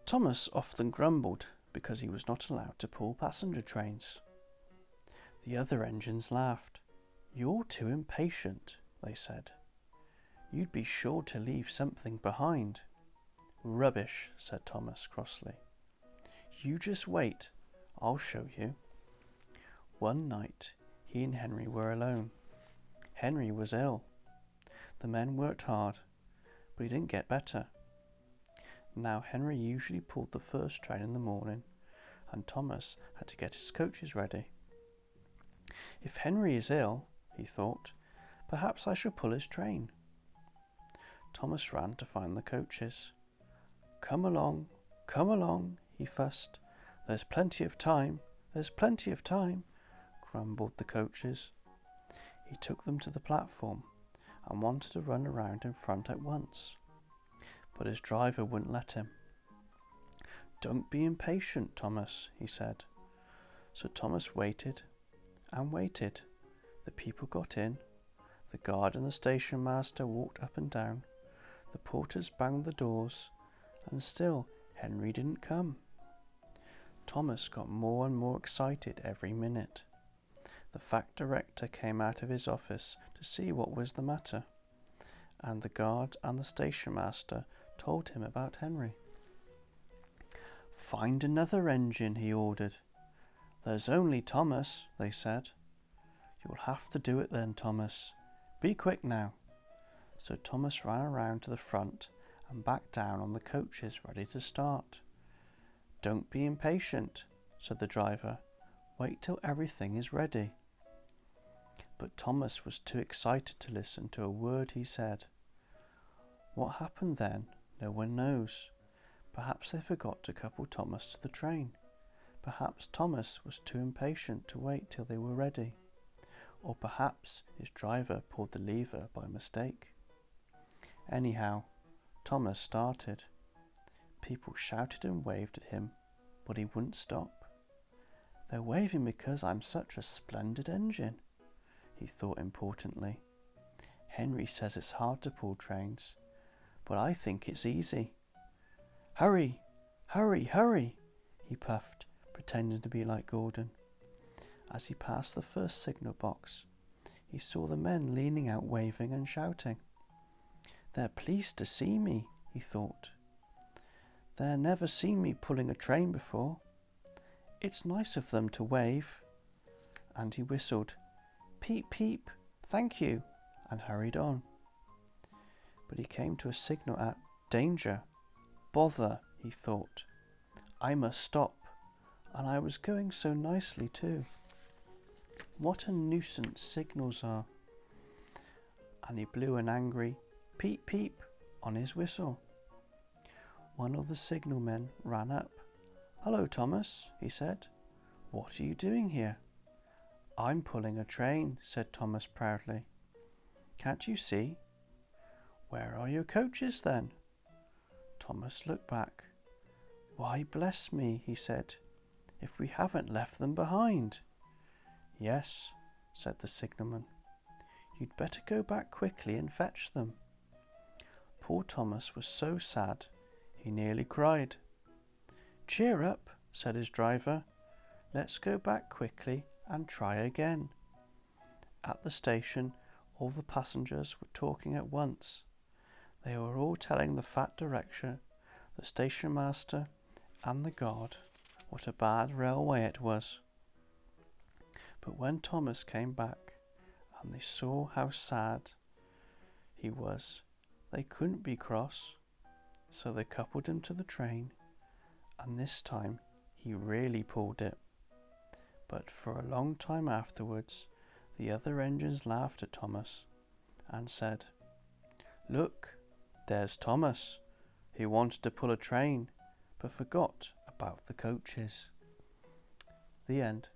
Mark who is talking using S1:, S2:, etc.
S1: Thomas often grumbled because he was not allowed to pull passenger trains. The other engines laughed. "You're too impatient," they said. "You'd be sure to leave something behind." "Rubbish," said Thomas crossly. "You just wait, I'll show you." One night he and Henry were alone. Henry was ill. The men worked hard, but he didn't get better. Now Henry usually pulled the first train in the morning, and Thomas had to get his coaches ready. "If Henry is ill," he thought, "perhaps I shall pull his train." Thomas ran to find the coaches. Come along, he fussed. "There's plenty of time, there's plenty of time," grumbled the coaches. He took them to the platform and wanted to run around in front at once, but his driver wouldn't let him. "Don't be impatient, Thomas," he said. So Thomas waited and waited. The people got in. The guard and the station master walked up and down. The porters banged the doors, and still Henry didn't come. Thomas got more and more excited every minute. The fact director came out of his office to see what was the matter, and the guard and the station master told him about Henry. "Find another engine," he ordered. "There's only Thomas," they said. "You'll have to do it then, Thomas. Be quick now." So Thomas ran around to the front and back down on the coaches ready to start. "Don't be impatient," said the driver. "Wait till everything is ready." But Thomas was too excited to listen to a word he said. What happened then, no one knows. Perhaps they forgot to couple Thomas to the train. Perhaps Thomas was too impatient to wait till they were ready. Or perhaps his driver pulled the lever by mistake. Anyhow, Thomas started. People shouted and waved at him, but he wouldn't stop. "They're waving because I'm such a splendid engine," he thought importantly. "Henry says it's hard to pull trains, but I think it's easy. Hurry, hurry, hurry," he puffed, pretending to be like Gordon. As he passed the first signal box, he saw the men leaning out waving and shouting. "They're pleased to see me," he thought. "They've never seen me pulling a train before. It's nice of them to wave." And he whistled, "Peep, peep, thank you," and hurried on. But he came to a signal at "Danger." "Bother," he thought. "I must stop." And I was going so nicely too. What a nuisance signals are. And he blew an angry "peep, peep" on his whistle. One of the signalmen ran up. "Hello, Thomas," he said. "What are you doing here?" "I'm pulling a train," said Thomas proudly. "Can't you see?" "Where are your coaches then?" Thomas looked back. "Why, bless me," he said, "if we haven't left them behind." "Yes," said the signalman. "You'd better go back quickly and fetch them." Poor Thomas was so sad he nearly cried. "Cheer up," said his driver. "Let's go back quickly and try again." At the station, all the passengers were talking at once. They were all telling the fat director, the station master, and the guard what a bad railway it was. But when Thomas came back and they saw how sad he was, they couldn't be cross, so they coupled him to the train, and this time he really pulled it. But for a long time afterwards, the other engines laughed at Thomas and said, "Look, there's Thomas, who wanted to pull a train, but forgot about the coaches." The end.